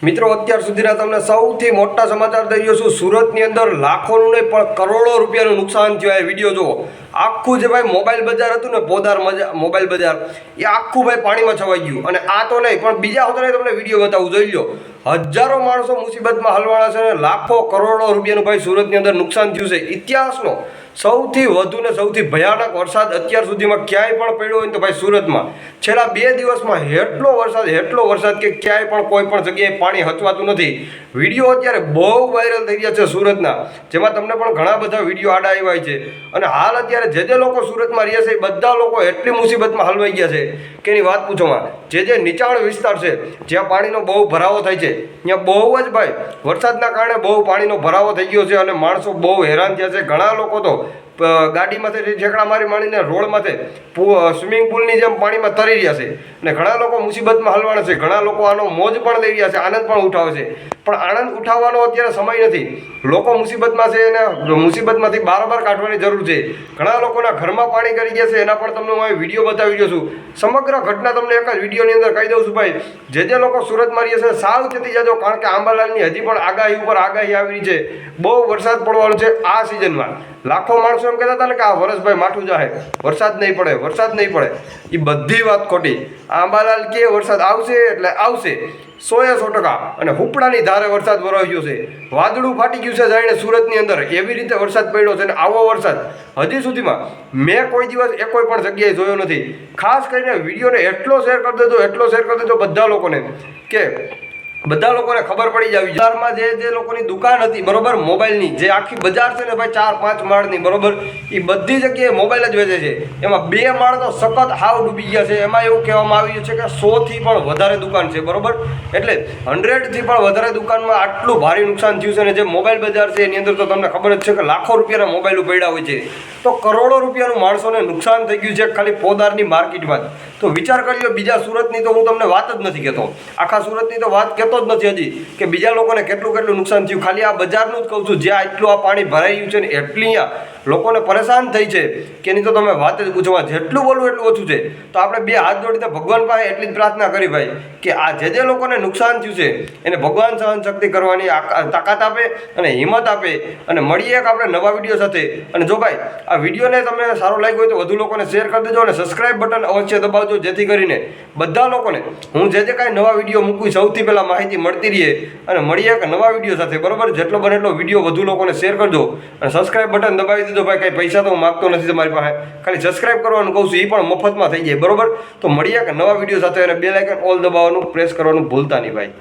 મિત્રો અત્યાર સુધીના તમને સૌથી મોટા સમાચાર દઈ રહ્યો છું। સુરતની અંદર લાખોનું નહીં પણ કરોડો રૂપિયાનું નુકસાન થયું। આ વિડીયો જુઓ। આખું જે ભાઈ મોબાઈલ બજાર હતું ને, પોદાર મોબાઈલ બજાર, એ આખું ભાઈ પાણીમાં છવાઈ ગયું। અને આ તો નહીં પણ બીજા હોતા નહીં, તમને વિડીયો બતાવું, જોઈ લો। હજારો માણસો મુસીબતમાં હલવાના છે ને લાખો કરોડો રૂપિયાનું ભાઈ સુરતની અંદર નુકસાન થયું છે। ઇતિહાસનો સૌથી વધુ ને સૌથી ભયાનક વરસાદ અત્યાર સુધીમાં ક્યાંય પણ પડ્યો હોય તો ભાઈ સુરતમાં છેલ્લા 2 દિવસમાં એટલો વરસાદ કે ક્યાંય પણ કોઈ પણ જગ્યાએ પાણી હચવાતું નથી। વિડીયો અત્યારે બહુ વાયરલ થઈ રહ્યા છે સુરતના, જેમાં તમને પણ ઘણા બધા વિડીયો આડા આવ્યા છે। અને હાલ અત્યારે જે લોકો સુરતમાં રહે છે એ બધા લોકો એટલી મુસીબતમાં હલવાઈ ગયા છે કે એની વાત પૂછોમાં। જે નીચાણ વિસ્તાર છે, જ્યાં પાણીનો બહુ ભરાવો થાય છે, ત્યાં બહુ જ ભાઈ વરસાદના કારણે બહુ પાણીનો ભરાવો થઈ ગયો છે અને માણસો બહુ હેરાન થયા છે। ઘણા લોકો તો ગાડીમાંથી ઠેકડા મારીને રોડમાંથી સ્વિમિંગ પુલની જેમ પાણીમાં તરી રહ્યા છે અને ઘણા લોકો મુસીબતમાં હલવાના છે। ઘણા લોકો આનો મોજ પણ લઈ રહ્યા છે, આનંદ પણ ઉઠાવે છે, પણ આનંદ ઉઠાવવાનો અત્યારે સમય નથી। લોકો મુસીબતમાં છે અને મુસીબતમાંથી બારોબાર કાઢવાની જરૂર છે। ઘણા લોકોના ઘરમાં પાણી કરી ગયા છે, એના પણ તમને હું વિડીયો બતાવી રહ્યો છું। સમગ્ર ઘટના તમને એક જ વિડીયોની અંદર કહી દઉં છું ભાઈ। જે લોકો સુરતમાં રહે છે સાવચેતી જજો, કારણ કે આંબાલાલની હજી પણ આગાહી ઉપર આગાહી આવી છે। બહુ વરસાદ પડવાનો છે આ સિઝનમાં। લાખો માણસો એમ કહેતા હતા ને કે આ વર્ષ ભાઈ માઠું જાહે, વરસાદ નહીં પડે। એ બધી વાત ખોટી। આંબાલાલ કે વરસાદ આવશે એટલે આવશે 100% અને હુપડાની ધારે વરસાદ વરસ્યો છે। વાદળું ફાટી ગયું છે જાણે સુરતની અંદર, એવી રીતે વરસાદ પડ્યો છે। અને આવો વરસાદ હજી સુધીમાં મેં કોઈ દિવસ કોઈ પણ જગ્યાએ જોયો નથી। ખાસ કરીને વિડીયોને એટલો શેર કરી દેજો બધા લોકોને કે બધા લોકોને ખબર પડી જાય। બજારમાં જે લોકોની દુકાન હતી બરોબર, મોબાઈલની જે આખી બજાર છે ને ભાઈ 4-5 માળની બરોબર, એ બધી જગ્યાએ મોબાઈલ જ વેચે છે। એમાં 2 માળ તો સખત હાવ ડૂબી ગયા છે। એમાં એવું કહેવામાં આવ્યું છે કે 100થી પણ વધારે દુકાન છે બરોબર, એટલે 100થી પણ વધારે દુકાનમાં આટલું ભારે નુકસાન થયું છે। અને જે મોબાઈલ બજાર છે એની અંદર તો તમને ખબર જ છે કે લાખો રૂપિયાના મોબાઈલો પડ્યા હોય છે, તો કરોડો રૂપિયાનું માણસોને નુકસાન થઈ ગયું છે ખાલી પોદારની માર્કેટમાં। તો વિચાર કરી લો, બીજા સુરતની તો હું તમને વાત જ નથી કહેતો, આખા સુરતની તો વાત કહેતો જ નથી હજી કે બીજા લોકોને કેટલું નુકસાન થયું। ખાલી આ બજારનું જ કહું છું, જ્યાં એટલું આ પાણી ભરાઈ ગયું છે ને એટલી અહીંયા લોકોને પરેશાન થઈ છે કે એની તો તમે વાત જ પૂછવા। જેટલું બોલવું એટલું ઓછું છે। તો આપણે 2 હાથ જોડીને ભગવાન પાસે એટલી જ પ્રાર્થના કરી ભાઈ કે આ જે લોકોને નુકસાન થયું છે એને ભગવાન સહન શક્તિ કરવાની તાકાત આપે અને હિંમત આપે। અને મળીએ એક આપણે નવા વિડીયો સાથે। અને જો ભાઈ આ વિડીયોને તમને સારો લાગ્યો હોય તો વધુ લોકોને શેર કરી દેજો અને સબસ્ક્રાઇબ બટન અવશ્ય દબાવજો, જેથી કરીને બધા લોકોને હું જે કાંઈ નવા વિડીયો મૂકું સૌથી પહેલાં માહિતી મળતી રહે। અને મળીએ એક નવા વિડીયો સાથે બરોબર। જેટલો બને એટલો વિડીયો વધુ લોકોને શેર કરજો અને સબસ્ક્રાઇબ બટન દબાવી દેજો ભાઈ। કાંઈ પૈસા તો હું માગતો નથી તમારી પાસે, ખાલી સબસ્ક્રાઇબ કરવાનું કહું છું, એ પણ મફતમાં થઈ જાય બરોબર। તો મળીએ એક નવા વિડીયો સાથે અને બેલ આઇકન ઓલ દબાવવાનું પ્રેસ કરવાનું ભૂલતા નહીં ભાઈ।